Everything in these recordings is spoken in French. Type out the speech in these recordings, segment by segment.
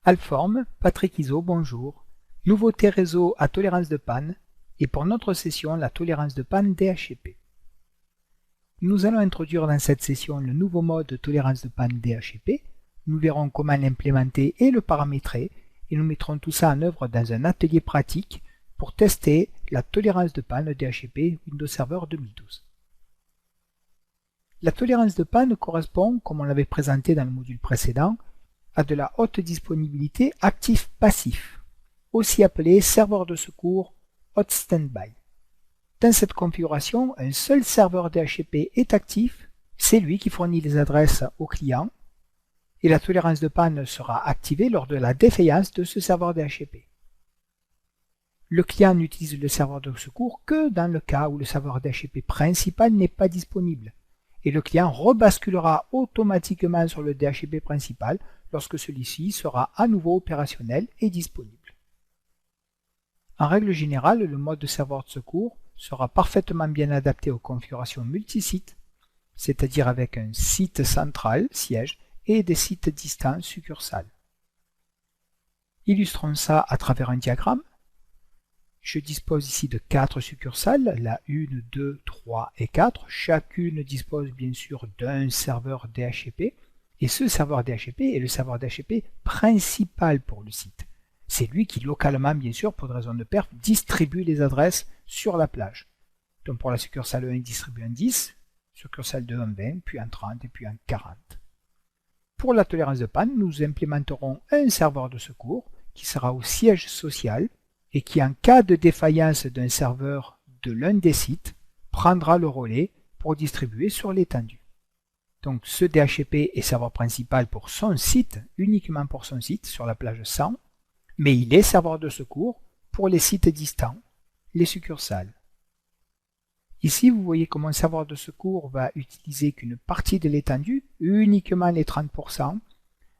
Alform, Patrick Iso, bonjour. Nouveauté réseau à tolérance de panne et pour notre session la tolérance de panne DHCP. Nous allons introduire dans cette session le nouveau mode de tolérance de panne DHCP. Nous verrons comment l'implémenter et le paramétrer et nous mettrons tout ça en œuvre dans un atelier pratique pour tester la tolérance de panne DHCP Windows Server 2012. La tolérance de panne correspond, comme on l'avait présenté dans le module précédent, à de la haute disponibilité actif-passif, aussi appelé serveur de secours hot standby. Dans cette configuration, un seul serveur DHCP est actif, c'est lui qui fournit les adresses au client, et la tolérance de panne sera activée lors de la défaillance de ce serveur DHCP. Le client n'utilise le serveur de secours que dans le cas où le serveur DHCP principal n'est pas disponible, et le client rebasculera automatiquement sur le DHCP principal lorsque celui-ci sera à nouveau opérationnel et disponible. En règle générale, le mode de serveur de secours sera parfaitement bien adapté aux configurations multisites, c'est-à-dire avec un site central, siège, et des sites distants, succursales. Illustrons ça à travers un diagramme. Je dispose ici de 4 succursales, la 1, 2, 3 et 4. Chacune dispose bien sûr d'un serveur DHCP. Et ce serveur DHCP est le serveur DHCP principal pour le site. C'est lui qui localement, bien sûr, pour des raisons de perf, distribue les adresses sur la plage. Donc pour la succursale 1, il distribue un 10, succursale 2 un 20, puis un 30 et puis un 40. Pour la tolérance de panne, nous implémenterons un serveur de secours qui sera au siège social et qui, en cas de défaillance d'un serveur de l'un des sites, prendra le relais pour distribuer sur l'étendue. Donc ce DHCP est serveur principal pour son site, uniquement pour son site, sur la plage 100, mais il est serveur de secours pour les sites distants, les succursales. Ici, vous voyez comment un serveur de secours va utiliser qu'une partie de l'étendue, uniquement les 30%,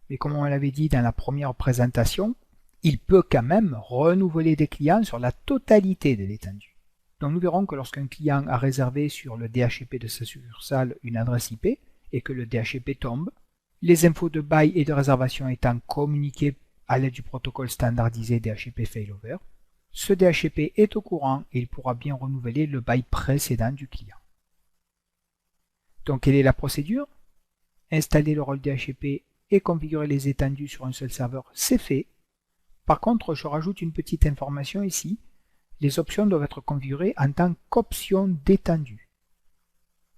mais comme on l'avait dit dans la première présentation, il peut quand même renouveler des clients sur la totalité de l'étendue. Donc nous verrons que lorsqu'un client a réservé sur le DHCP de sa succursale une adresse IP et que le DHCP tombe, les infos de bail et de réservation étant communiquées à l'aide du protocole standardisé DHCP Failover, ce DHCP est au courant et il pourra bien renouveler le bail précédent du client. Donc quelle est la procédure? Installer le rôle DHCP et configurer les étendues sur un seul serveur, c'est fait. Par contre, je rajoute une petite information ici. Les options doivent être configurées en tant qu'options d'étendue.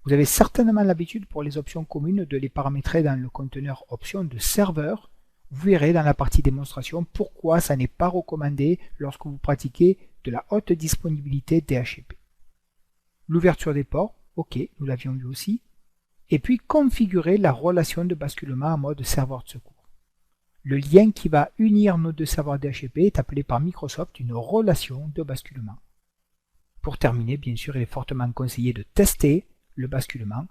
Vous avez certainement l'habitude pour les options communes de les paramétrer dans le conteneur options de serveur. Vous verrez dans la partie démonstration pourquoi ça n'est pas recommandé lorsque vous pratiquez de la haute disponibilité DHCP. L'ouverture des ports, ok, nous l'avions vu aussi. Et puis configurer la relation de basculement en mode serveur de secours. Le lien qui va unir nos deux serveurs DHCP est appelé par Microsoft une relation de basculement. Pour terminer, bien sûr, il est fortement conseillé de tester le basculement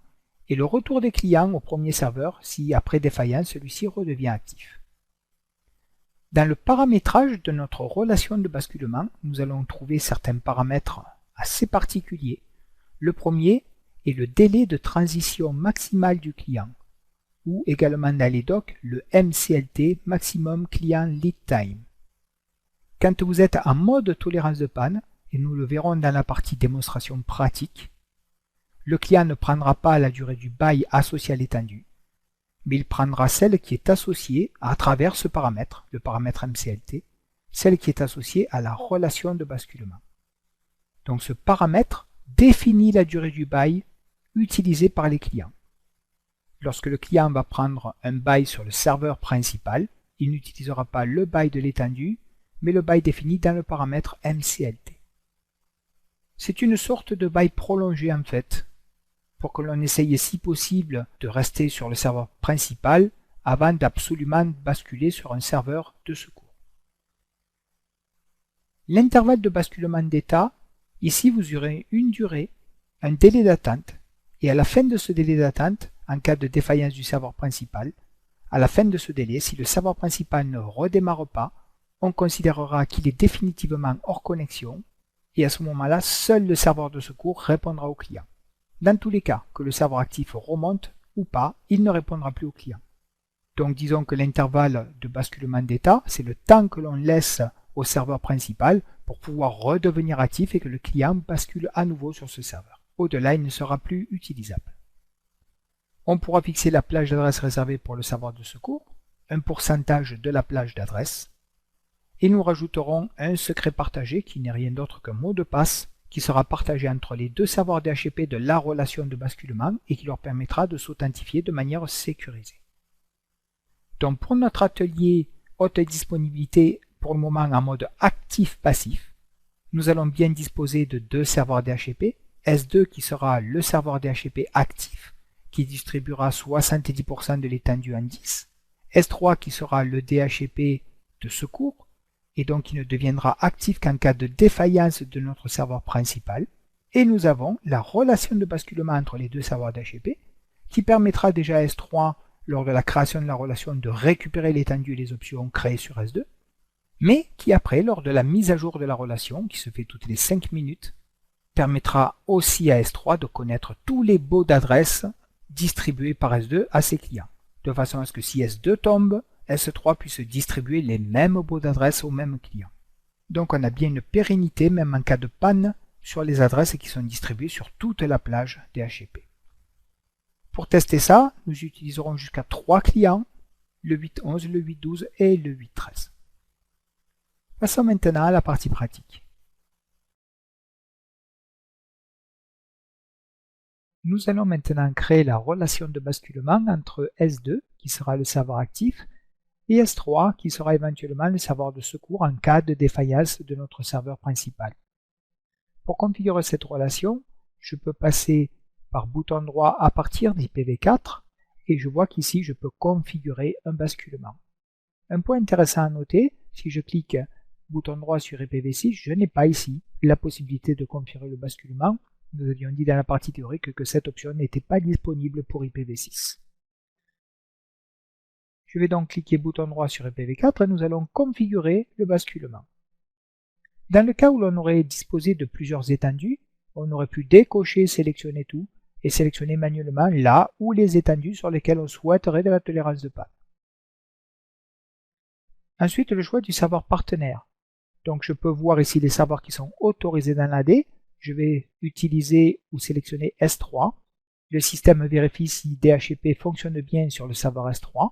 et le retour des clients au premier serveur si après défaillance celui-ci redevient actif. Dans le paramétrage de notre relation de basculement, nous allons trouver certains paramètres assez particuliers. Le premier est le délai de transition maximal du client, ou également dans les docs le MCLT, Maximum Client Lead Time. Quand vous êtes en mode tolérance de panne, et nous le verrons dans la partie démonstration pratique, le client ne prendra pas la durée du bail associée à l'étendue, mais il prendra celle qui est associée à travers ce paramètre, le paramètre MCLT, celle qui est associée à la relation de basculement. Donc ce paramètre définit la durée du bail utilisé par les clients. Lorsque le client va prendre un bail sur le serveur principal, il n'utilisera pas le bail de l'étendue, mais le bail défini dans le paramètre MCLT. C'est une sorte de bail prolongé en fait, pour que l'on essaye si possible de rester sur le serveur principal avant d'absolument basculer sur un serveur de secours. L'intervalle de basculement d'état, ici vous aurez une durée, un délai d'attente, et à la fin de ce délai d'attente, en cas de défaillance du serveur principal, à la fin de ce délai, si le serveur principal ne redémarre pas, on considérera qu'il est définitivement hors connexion et à ce moment-là, seul le serveur de secours répondra au client. Dans tous les cas, que le serveur actif remonte ou pas, il ne répondra plus au client. Donc disons que l'intervalle de basculement d'état, c'est le temps que l'on laisse au serveur principal pour pouvoir redevenir actif et que le client bascule à nouveau sur ce serveur. Au-delà, il ne sera plus utilisable. On pourra fixer la plage d'adresse réservée pour le serveur de secours, un pourcentage de la plage d'adresse, et nous rajouterons un secret partagé qui n'est rien d'autre qu'un mot de passe qui sera partagé entre les deux serveurs DHCP de la relation de basculement et qui leur permettra de s'authentifier de manière sécurisée. Donc pour notre atelier haute disponibilité pour le moment en mode actif-passif, nous allons bien disposer de deux serveurs DHCP, S2 qui sera le serveur DHCP actif qui distribuera 70% de l'étendue en 10, S3 qui sera le DHCP de secours et donc qui ne deviendra actif qu'en cas de défaillance de notre serveur principal, et nous avons la relation de basculement entre les deux serveurs DHCP qui permettra déjà à S3 lors de la création de la relation de récupérer l'étendue et les options créées sur S2, mais qui après, lors de la mise à jour de la relation, qui se fait toutes les 5 minutes, permettra aussi à S3 de connaître tous les baux d'adresse distribués par S2 à ses clients, de façon à ce que si S2 tombe, S3 puisse distribuer les mêmes baux d'adresse aux mêmes clients. Donc on a bien une pérennité, même en cas de panne, sur les adresses qui sont distribuées sur toute la plage DHCP. Pour tester ça, nous utiliserons jusqu'à 3 clients, le 8.11, le 8.12 et le 8.13. Passons maintenant à la partie pratique. Nous allons maintenant créer la relation de basculement entre S2, qui sera le serveur actif, et S3, qui sera éventuellement le serveur de secours en cas de défaillance de notre serveur principal. Pour configurer cette relation, je peux passer par bouton droit à partir d'IPv4 et je vois qu'ici je peux configurer un basculement. Un point intéressant à noter, si je clique bouton droit sur IPv6, je n'ai pas ici la possibilité de configurer le basculement. Nous avions dit dans la partie théorique que cette option n'était pas disponible pour IPv6. Je vais donc cliquer bouton droit sur IPv4 et nous allons configurer le basculement. Dans le cas où l'on aurait disposé de plusieurs étendues, on aurait pu décocher, sélectionner tout et sélectionner manuellement là où les étendues sur lesquelles on souhaiterait de la tolérance de panne. Ensuite, le choix du serveur partenaire. Donc je peux voir ici les serveurs qui sont autorisés dans l'AD. Je vais utiliser ou sélectionner S3. Le système vérifie si DHCP fonctionne bien sur le serveur S3.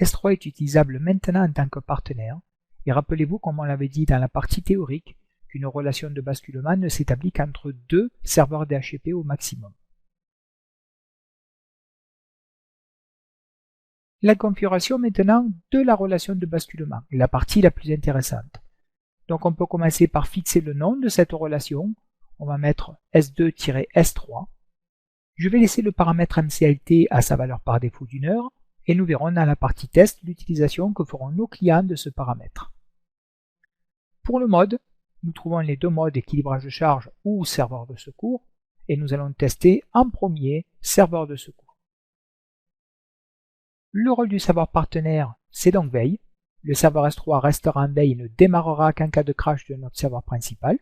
S3 est utilisable maintenant en tant que partenaire. Et rappelez-vous, comme on l'avait dit dans la partie théorique, qu'une relation de basculement ne s'établit qu'entre deux serveurs DHCP au maximum. La configuration maintenant de la relation de basculement, la partie la plus intéressante. Donc on peut commencer par fixer le nom de cette relation. On va mettre S2-S3. Je vais laisser le paramètre MCLT à sa valeur par défaut d'1 heure et nous verrons dans la partie test l'utilisation que feront nos clients de ce paramètre. Pour le mode, nous trouvons les deux modes équilibrage de charge ou serveur de secours et nous allons tester en premier serveur de secours. Le rôle du serveur partenaire, c'est donc veille. Le serveur S3 restera en veille et ne démarrera qu'en cas de crash de notre serveur principal.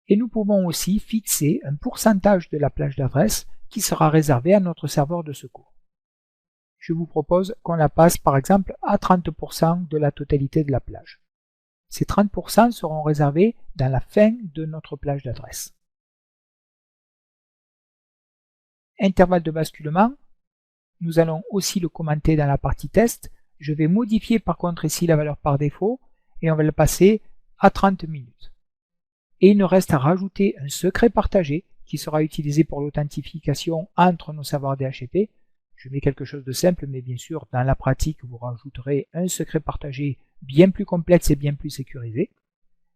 Et nous pouvons aussi fixer un pourcentage de la plage d'adresse qui sera réservé à notre serveur de secours. Je vous propose qu'on la passe par exemple à 30% de la totalité de la plage. Ces 30% seront réservés dans la fin de notre plage d'adresse. Intervalle de basculement, nous allons aussi le commenter dans la partie test. Je vais modifier par contre ici la valeur par défaut et on va le passer à 30 minutes. Et il nous reste à rajouter un secret partagé qui sera utilisé pour l'authentification entre nos serveurs DHCP. Je mets quelque chose de simple, mais bien sûr, dans la pratique, vous rajouterez un secret partagé bien plus complexe et bien plus sécurisé.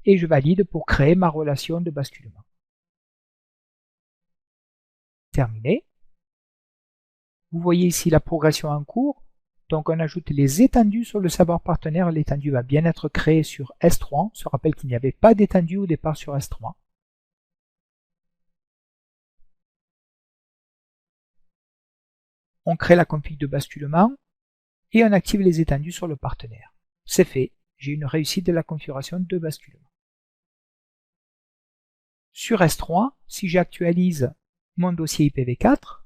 Et je valide pour créer ma relation de basculement. Terminé. Vous voyez ici la progression en cours. Donc on ajoute les étendues sur le serveur partenaire. L'étendue va bien être créée sur S3. On se rappelle qu'il n'y avait pas d'étendue au départ sur S3. On crée la config de basculement et on active les étendues sur le partenaire. C'est fait, j'ai une réussite de la configuration de basculement. Sur S3, si j'actualise mon dossier IPv4,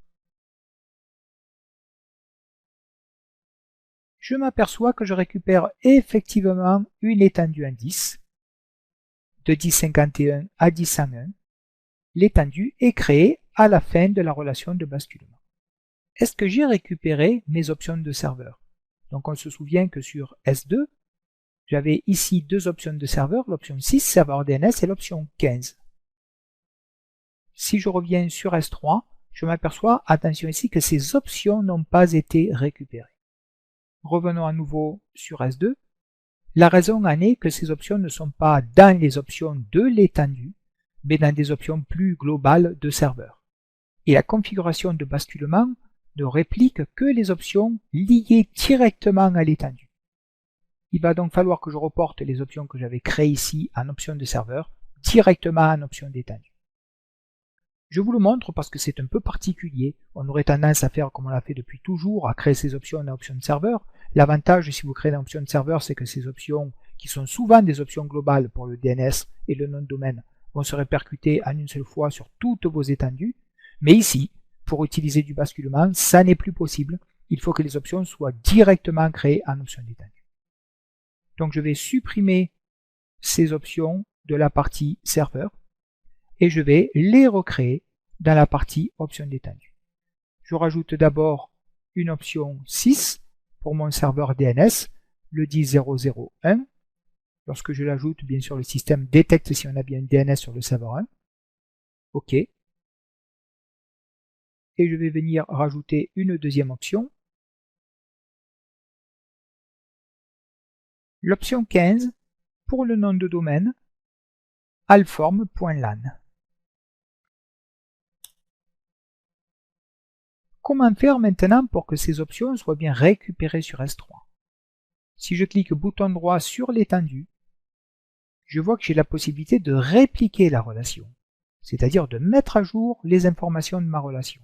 je m'aperçois que je récupère effectivement une étendue indice de 1051 à 1001. L'étendue est créée à la fin de la relation de basculement. Est-ce que j'ai récupéré mes options de serveur? Donc on se souvient que sur S2, j'avais ici deux options de serveur, l'option 6, serveur DNS, et l'option 15. Si je reviens sur S3, je m'aperçois, attention ici, que ces options n'ont pas été récupérées. Revenons à nouveau sur S2. La raison en est que ces options ne sont pas dans les options de l'étendue, mais dans des options plus globales de serveur. Et la configuration de basculement ne réplique que les options liées directement à l'étendue. Il va donc falloir que je reporte les options que j'avais créées ici en option de serveur directement en option d'étendue. Je vous le montre parce que c'est un peu particulier. On aurait tendance à faire comme on l'a fait depuis toujours, à créer ces options en option de serveur. L'avantage, si vous créez une option de serveur, c'est que ces options, qui sont souvent des options globales pour le DNS et le nom de domaine, vont se répercuter en une seule fois sur toutes vos étendues. Mais ici, pour utiliser du basculement, ça n'est plus possible. Il faut que les options soient directement créées en option d'étendue. Donc je vais supprimer ces options de la partie serveur et je vais les recréer dans la partie option d'étendue. Je rajoute d'abord une option 6 pour mon serveur DNS, le 10.0.0.1. Lorsque je l'ajoute, bien sûr, le système détecte si on a bien un DNS sur le serveur 1. OK. Et je vais venir rajouter une deuxième option. L'option 15 pour le nom de domaine alform.lan. Comment faire maintenant pour que ces options soient bien récupérées sur S3? Si je clique bouton droit sur l'étendue, je vois que j'ai la possibilité de répliquer la relation, c'est-à-dire de mettre à jour les informations de ma relation.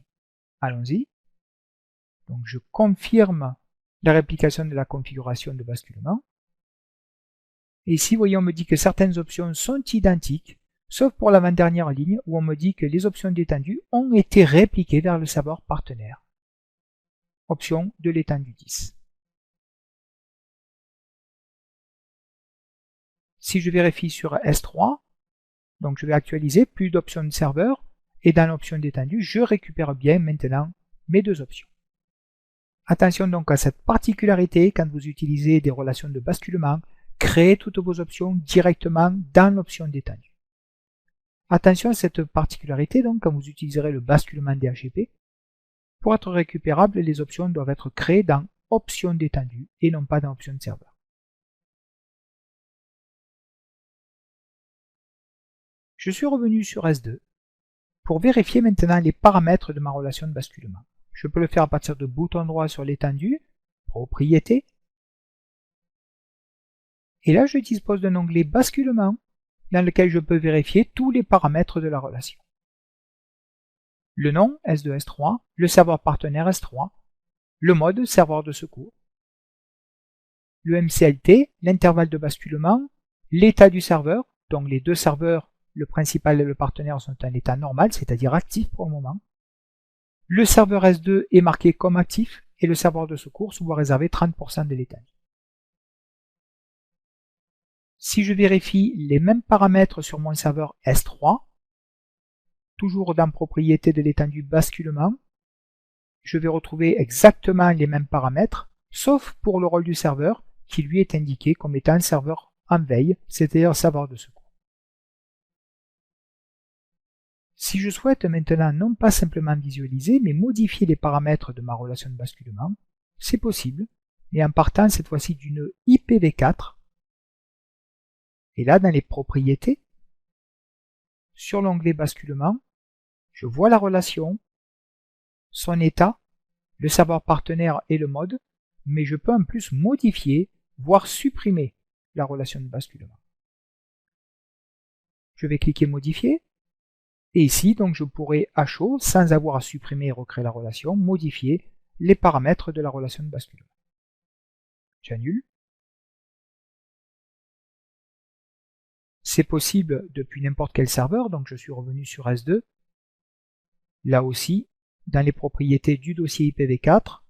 Allons-y. Donc je confirme la réplication de la configuration de basculement. Et ici, voyez, on me dit que certaines options sont identiques, sauf pour l'avant-dernière ligne où on me dit que les options d'étendue ont été répliquées vers le serveur partenaire. Option de l'étendue 10. Si je vérifie sur S3, donc je vais actualiser, plus d'options de serveur, et dans l'option d'étendue, je récupère bien maintenant mes deux options. Attention donc à cette particularité quand vous utilisez des relations de basculement, créez toutes vos options directement dans l'option d'étendue. Attention à cette particularité donc quand vous utiliserez le basculement DHCP. Pour être récupérables, les options doivent être créées dans option d'étendue et non pas dans option de serveur. Je suis revenu sur S2 pour vérifier maintenant les paramètres de ma relation de basculement. Je peux le faire à partir de bouton droit sur l'étendue, propriétés. Et là, je dispose d'un onglet basculement dans lequel je peux vérifier tous les paramètres de la relation. Le nom S2, S3, le serveur partenaire S3, le mode serveur de secours, le MCLT, l'intervalle de basculement, l'état du serveur, donc les deux serveurs, le principal et le partenaire sont en état normal, c'est-à-dire actif pour le moment. Le serveur S2 est marqué comme actif et le serveur de secours se voit réserver 30% de l'étendue. Si je vérifie les mêmes paramètres sur mon serveur S3, toujours dans propriété de l'étendue basculement, je vais retrouver exactement les mêmes paramètres, sauf pour le rôle du serveur qui lui est indiqué comme étant serveur en veille, c'est-à-dire serveur de secours. Si je souhaite maintenant non pas simplement visualiser, mais modifier les paramètres de ma relation de basculement, c'est possible, mais en partant cette fois-ci d'une IPv4. Et là, dans les propriétés, sur l'onglet basculement, je vois la relation, son état, le serveur partenaire et le mode, mais je peux en plus modifier, voire supprimer la relation de basculement. Je vais cliquer modifier. Et ici, donc, je pourrais à chaud, sans avoir à supprimer et recréer la relation, modifier les paramètres de la relation de basculement. J'annule. C'est possible depuis n'importe quel serveur, donc je suis revenu sur S2. Là aussi, dans les propriétés du dossier IPv4,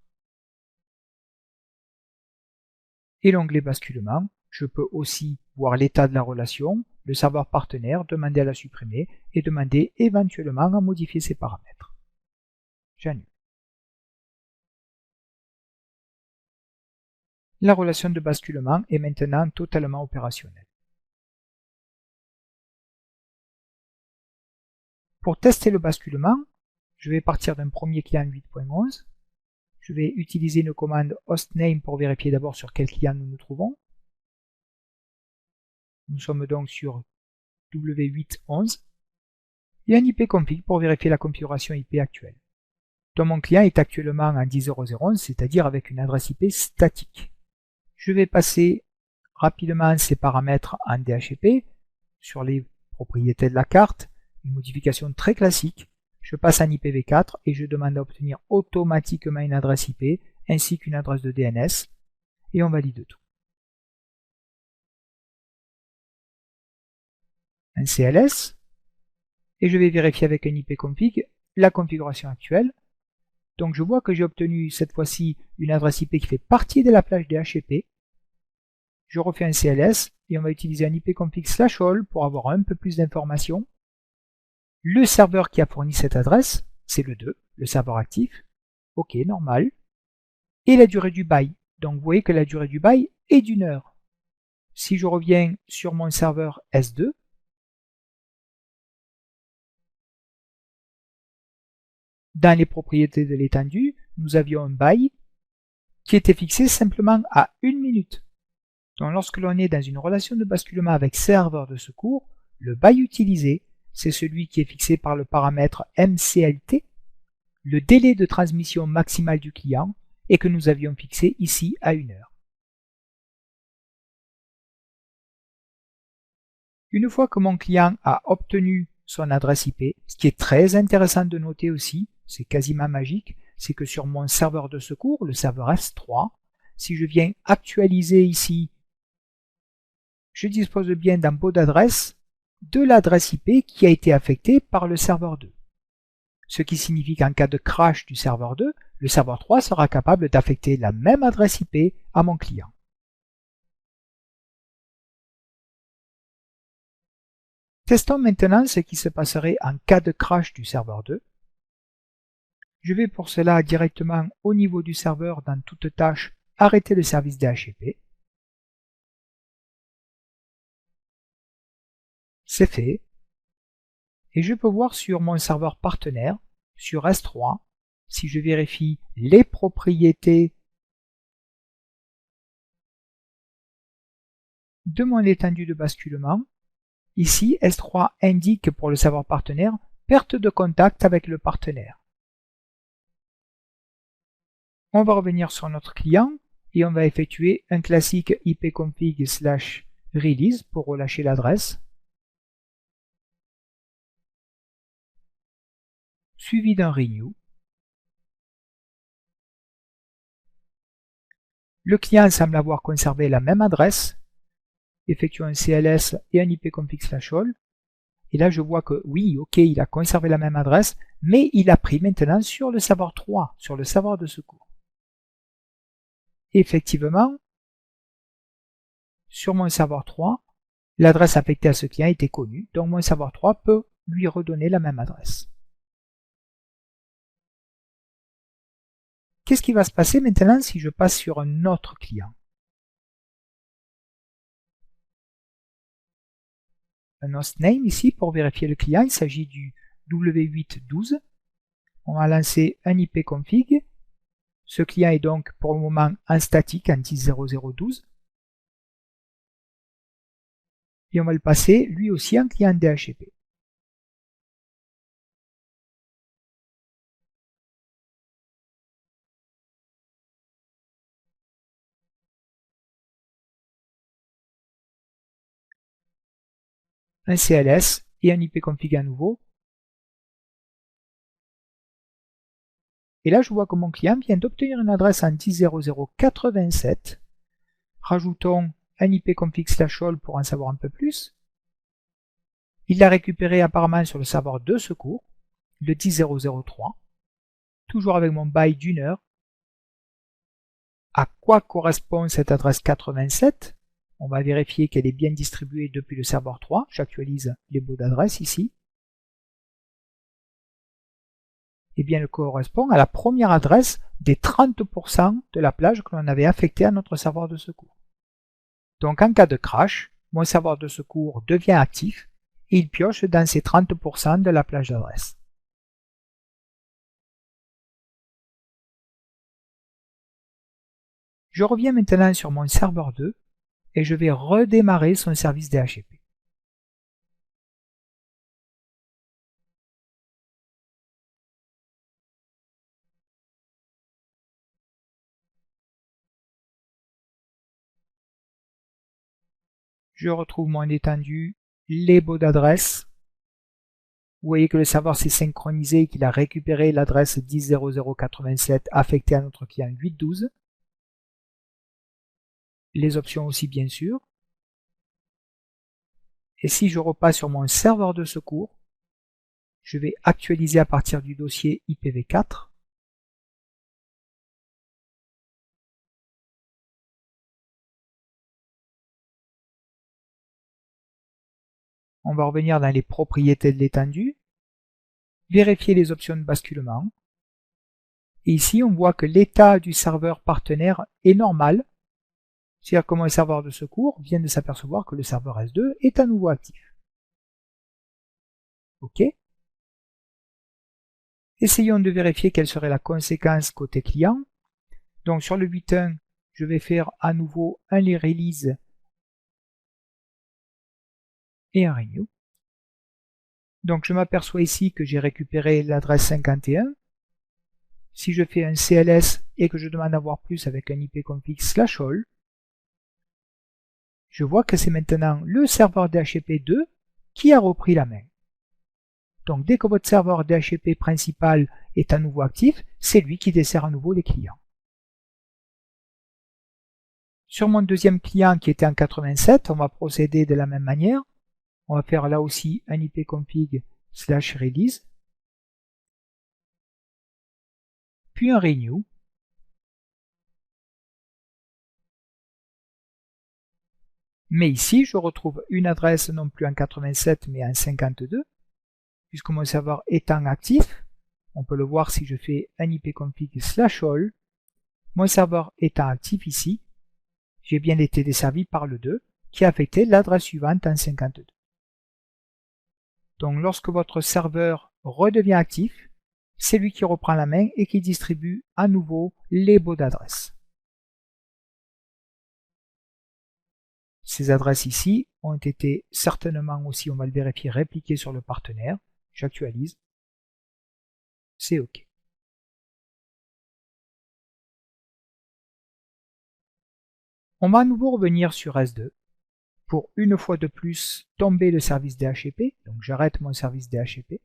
et l'onglet basculement. Je peux aussi voir l'état de la relation, le serveur partenaire, demander à la supprimer et demander éventuellement à modifier ses paramètres. J'annule. La relation de basculement est maintenant totalement opérationnelle. Pour tester le basculement, je vais partir d'un premier client 8.11. Je vais utiliser une commande hostname pour vérifier d'abord sur quel client nous nous trouvons. Nous sommes donc sur W811 et un ipconfig pour vérifier la configuration IP actuelle. Donc mon client est actuellement en 10.0.0.11, c'est-à-dire avec une adresse IP statique. Je vais passer rapidement ces paramètres en DHCP sur les propriétés de la carte, une modification très classique. Je passe en IPv4 et je demande à obtenir automatiquement une adresse IP ainsi qu'une adresse de DNS et on valide tout. Un CLS et je vais vérifier avec un ipconfig la configuration actuelle. Donc je vois que j'ai obtenu cette fois-ci une adresse IP qui fait partie de la plage DHCP. Je refais un CLS et on va utiliser un ipconfig/all pour avoir un peu plus d'informations. Le serveur qui a fourni cette adresse, c'est le 2, le serveur actif. Ok, normal. Et la durée du bail. Donc vous voyez que la durée du bail est d'1 heure. Si je reviens sur mon serveur S2, dans les propriétés de l'étendue, nous avions un bail qui était fixé simplement à 1 minute. Donc lorsque l'on est dans une relation de basculement avec serveur de secours, le bail utilisé, c'est celui qui est fixé par le paramètre MCLT, le délai de transmission maximal du client, et que nous avions fixé ici à 1 heure. Une fois que mon client a obtenu son adresse IP, ce qui est très intéressant de noter aussi, c'est quasiment magique, c'est que sur mon serveur de secours, le serveur S3, si je viens actualiser ici, je dispose bien d'un pot d'adresse de l'adresse IP qui a été affectée par le serveur 2. Ce qui signifie qu'en cas de crash du serveur 2, le serveur 3 sera capable d'affecter la même adresse IP à mon client. Testons maintenant ce qui se passerait en cas de crash du serveur 2. Je vais pour cela directement au niveau du serveur dans toute tâche arrêter le service DHCP. C'est fait. Et je peux voir sur mon serveur partenaire, sur S3, si je vérifie les propriétés de mon étendue de basculement, ici S3 indique pour le serveur partenaire perte de contact avec le partenaire. On va revenir sur notre client et on va effectuer un classique ipconfig/release pour relâcher l'adresse, suivi d'un renew. Le client semble avoir conservé la même adresse. Effectuons un CLS et un ipconfig/all. Et là, je vois que oui, ok, il a conservé la même adresse, mais il a pris maintenant sur le serveur 3, sur le serveur de secours. Effectivement, sur mon serveur 3, l'adresse affectée à ce client était connue, donc mon serveur 3 peut lui redonner la même adresse. Qu'est-ce qui va se passer maintenant si je passe sur un autre client? Un hostname ici pour vérifier le client, il s'agit du W812. On va lancer un ipconfig. Ce client est donc pour le moment en statique en 10.0.0.12. Et on va le passer lui aussi en client DHCP. Un CLS et un ipconfig à nouveau. Et là, je vois que mon client vient d'obtenir une adresse en 10.0.0.87. Rajoutons un ipconfig/all pour en savoir un peu plus. Il l'a récupéré apparemment sur le serveur de secours, le 10.0.0.3, toujours avec mon bail d'1 heure. À quoi correspond cette adresse 87? On va vérifier qu'elle est bien distribuée depuis le serveur 3. J'actualise les baux d'adresse ici. Eh bien, elle correspond à la première adresse des 30% de la plage que l'on avait affectée à notre serveur de secours. Donc, en cas de crash, mon serveur de secours devient actif et il pioche dans ces 30% de la plage d'adresse. Je reviens maintenant sur mon serveur 2 et je vais redémarrer son service DHCP. Je retrouve mon étendue, les baux d'adresse. Vous voyez que le serveur s'est synchronisé et qu'il a récupéré l'adresse 10.00.87 affectée à notre client 8.12. Les options aussi bien sûr. Et si je repasse sur mon serveur de secours, je vais actualiser à partir du dossier IPv4. On va revenir dans les propriétés de l'étendue, vérifier les options de basculement. Et ici, on voit que l'état du serveur partenaire est normal. C'est-à-dire que mon serveur de secours vient de s'apercevoir que le serveur S2 est à nouveau actif. OK. Essayons de vérifier quelle serait la conséquence côté client. Donc sur le 8.1, je vais faire à nouveau un release et un renew. Donc je m'aperçois ici que j'ai récupéré l'adresse 51. Si je fais un CLS et que je demande à voir plus avec un ipconfig/all, je vois que c'est maintenant le serveur DHCP2 qui a repris la main. Donc dès que votre serveur DHCP principal est à nouveau actif, c'est lui qui dessert à nouveau les clients. Sur mon deuxième client qui était en 87, on va procéder de la même manière. On va faire là aussi un ipconfig/release, puis un renew. Mais ici, je retrouve une adresse non plus en 87 mais en 52, puisque mon serveur étant actif, on peut le voir si je fais un ipconfig/all, mon serveur étant actif ici, j'ai bien été desservi par le 2 qui a affecté l'adresse suivante en 52. Donc lorsque votre serveur redevient actif, c'est lui qui reprend la main et qui distribue à nouveau les baux d'adresse. Ces adresses ici ont été certainement aussi, on va le vérifier, répliquées sur le partenaire. J'actualise. C'est OK. On va à nouveau revenir sur S2 pour une fois de plus tomber le service DHCP. Donc j'arrête mon service DHCP.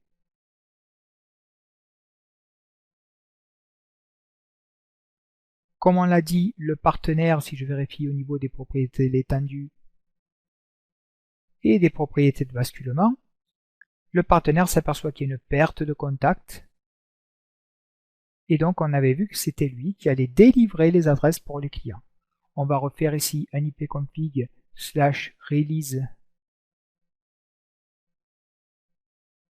Comme on l'a dit, le partenaire, si je vérifie au niveau des propriétés de l'étendue et des propriétés de basculement, le partenaire s'aperçoit qu'il y a une perte de contact. Et donc on avait vu que c'était lui qui allait délivrer les adresses pour les clients. On va refaire ici un ipconfig/release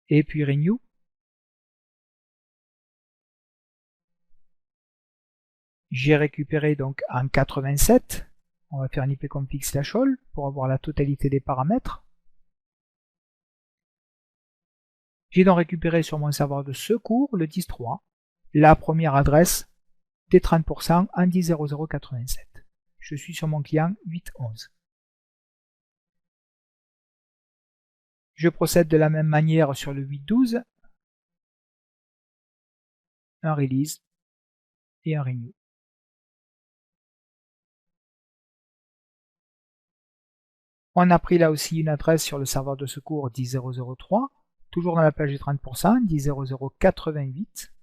et puis renew. J'ai récupéré donc en 87. On va faire un ipconfig/all pour avoir la totalité des paramètres. J'ai donc récupéré sur mon serveur de secours le 10.3, la première adresse des 30% en 10.00.87. Je suis sur mon client 8.11. Je procède de la même manière sur le 8.12, un release et un renew. On a pris là aussi une adresse sur le serveur de secours 10.003, toujours dans la plage des 30%, 10.00.88.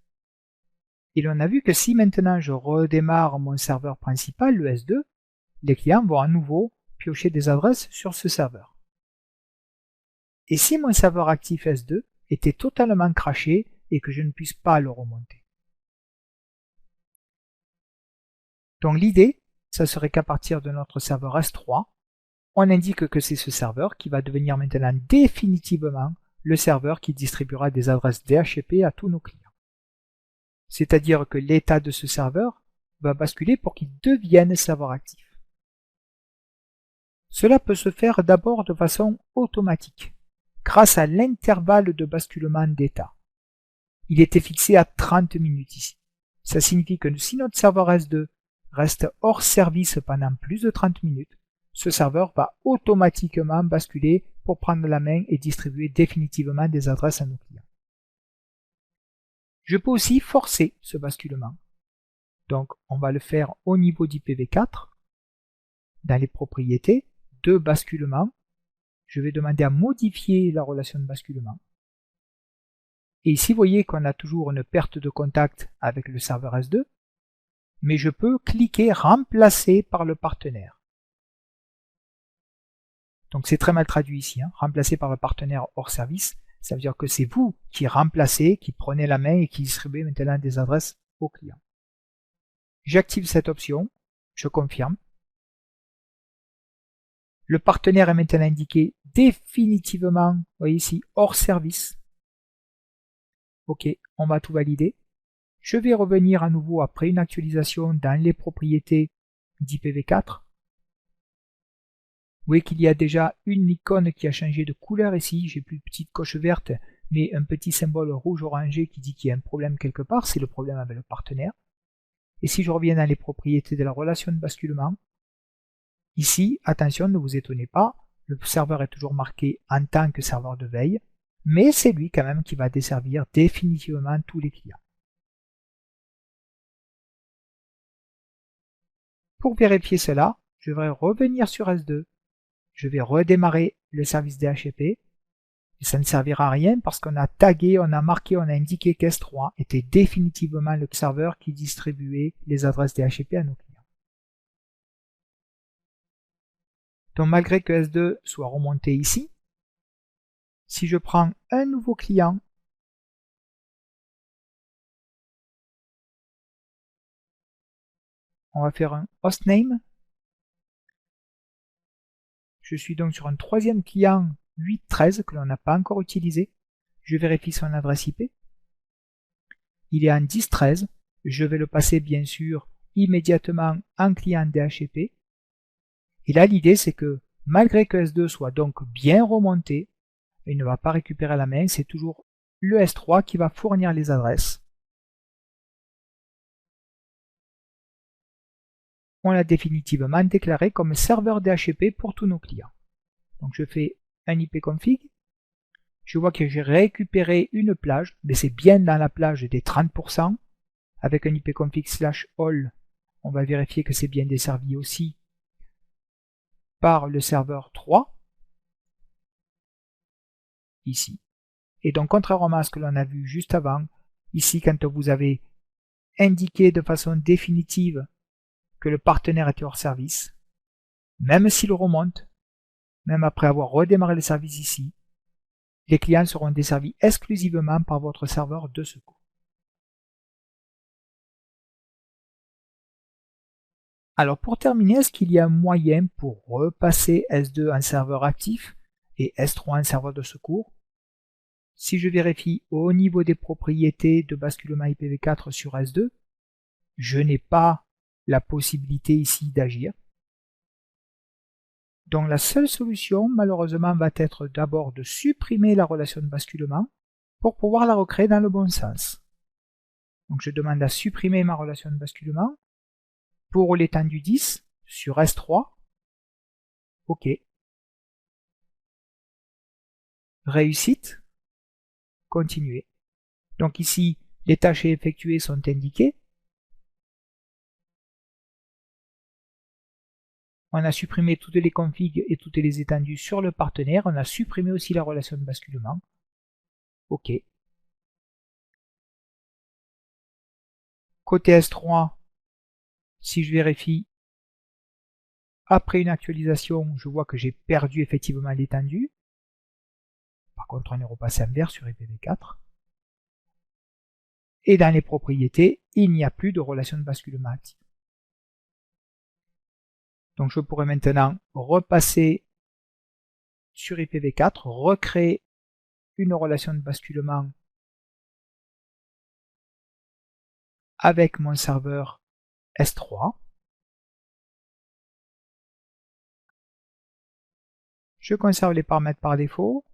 Et l'on a vu que si maintenant je redémarre mon serveur principal, le S2, les clients vont à nouveau piocher des adresses sur ce serveur. Et si mon serveur actif S2 était totalement craché et que je ne puisse pas le remonter? Donc l'idée, ça serait qu'à partir de notre serveur S3, on indique que c'est ce serveur qui va devenir maintenant définitivement le serveur qui distribuera des adresses DHCP à tous nos clients. C'est-à-dire que l'état de ce serveur va basculer pour qu'il devienne serveur actif. Cela peut se faire d'abord de façon automatique, grâce à l'intervalle de basculement d'état. Il était fixé à 30 minutes ici. Ça signifie que si notre serveur S2 reste hors service pendant plus de 30 minutes, ce serveur va automatiquement basculer pour prendre la main et distribuer définitivement des adresses à nos clients. Je peux aussi forcer ce basculement. Donc, on va le faire au niveau d'IPv4, dans les propriétés de basculement. Je vais demander à modifier la relation de basculement. Et ici, vous voyez qu'on a toujours une perte de contact avec le serveur S2, mais je peux cliquer remplacer par le partenaire. Donc c'est très mal traduit ici, remplacé par le partenaire hors service. Ça veut dire que c'est vous qui remplacez, qui prenez la main et qui distribuez maintenant des adresses aux clients. J'active cette option, je confirme. Le partenaire est maintenant indiqué définitivement, vous voyez ici, hors service. Ok, on va tout valider. Je vais revenir à nouveau après une actualisation dans les propriétés d'IPv4. Vous voyez qu'il y a déjà une icône qui a changé de couleur ici. J'ai plus de petite coche verte, mais un petit symbole rouge orangé qui dit qu'il y a un problème quelque part. C'est le problème avec le partenaire. Et si je reviens dans les propriétés de la relation de basculement, ici, attention, ne vous étonnez pas, le serveur est toujours marqué en tant que serveur de veille, mais c'est lui quand même qui va desservir définitivement tous les clients. Pour vérifier cela, je vais revenir sur S2. Je vais redémarrer le service DHCP. Et ça ne servira à rien parce qu'on a tagué, on a marqué, on a indiqué qu'S3 était définitivement le serveur qui distribuait les adresses DHCP à nos clients. Donc malgré que S2 soit remonté ici, si je prends un nouveau client, on va faire un hostname. Je suis donc sur un troisième client 8.13 que l'on n'a pas encore utilisé. Je vérifie son adresse IP. Il est en 10.13. Je vais le passer bien sûr immédiatement en client DHCP. Et là l'idée c'est que malgré que S2 soit donc bien remonté, il ne va pas récupérer la main, c'est toujours le S3 qui va fournir les adresses. On l'a définitivement déclaré comme serveur DHCP pour tous nos clients. Donc je fais un ipconfig. Je vois que j'ai récupéré une plage, mais c'est bien dans la plage des 30%. Avec un ipconfig /all, on va vérifier que c'est bien desservi aussi par le serveur 3, ici. Et donc contrairement à ce que l'on a vu juste avant, ici quand vous avez indiqué de façon définitive que le partenaire était hors service, même s'il remonte, même après avoir redémarré le service ici, les clients seront desservis exclusivement par votre serveur de secours. Alors pour terminer, est-ce qu'il y a un moyen pour repasser S2 en serveur actif et S3 en serveur de secours? Si je vérifie au niveau des propriétés de basculement IPv4 sur S2, je n'ai pas la possibilité ici d'agir. Donc la seule solution, malheureusement, va être d'abord de supprimer la relation de basculement pour pouvoir la recréer dans le bon sens. Donc je demande à supprimer ma relation de basculement pour l'étendue 10 sur S3. OK. Réussite. Continuer. Donc ici, les tâches à effectuer sont indiquées. On a supprimé toutes les configs et toutes les étendues sur le partenaire. On a supprimé aussi la relation de basculement. OK. Côté S3, si je vérifie, après une actualisation, je vois que j'ai perdu effectivement l'étendue. Par contre, on est repassé en vert sur IPv4. Et dans les propriétés, il n'y a plus de relation de basculement active. Donc je pourrais maintenant repasser sur IPv4, recréer une relation de basculement avec mon serveur S3. Je conserve les paramètres par défaut.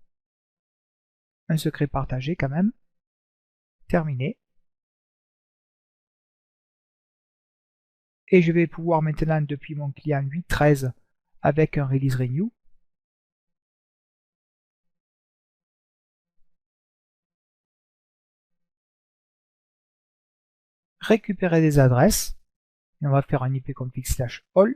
Un secret partagé quand même. Terminé. Et je vais pouvoir maintenant, depuis mon client 8.13, avec un release renew, récupérer des adresses. Et on va faire un ipconfig/all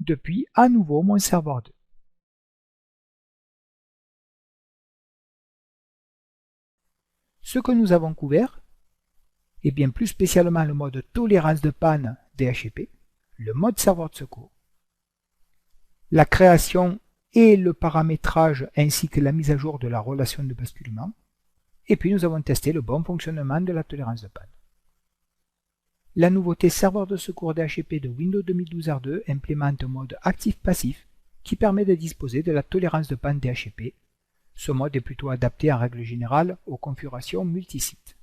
depuis à nouveau mon serveur 2. Ce que nous avons couvert, et bien plus spécialement le mode tolérance de panne DHCP, le mode serveur de secours, la création et le paramétrage ainsi que la mise à jour de la relation de basculement, et puis nous avons testé le bon fonctionnement de la tolérance de panne. La nouveauté serveur de secours DHCP de Windows 2012 R2 implémente un mode actif-passif qui permet de disposer de la tolérance de panne DHCP. Ce mode est plutôt adapté en règle générale aux configurations multisites.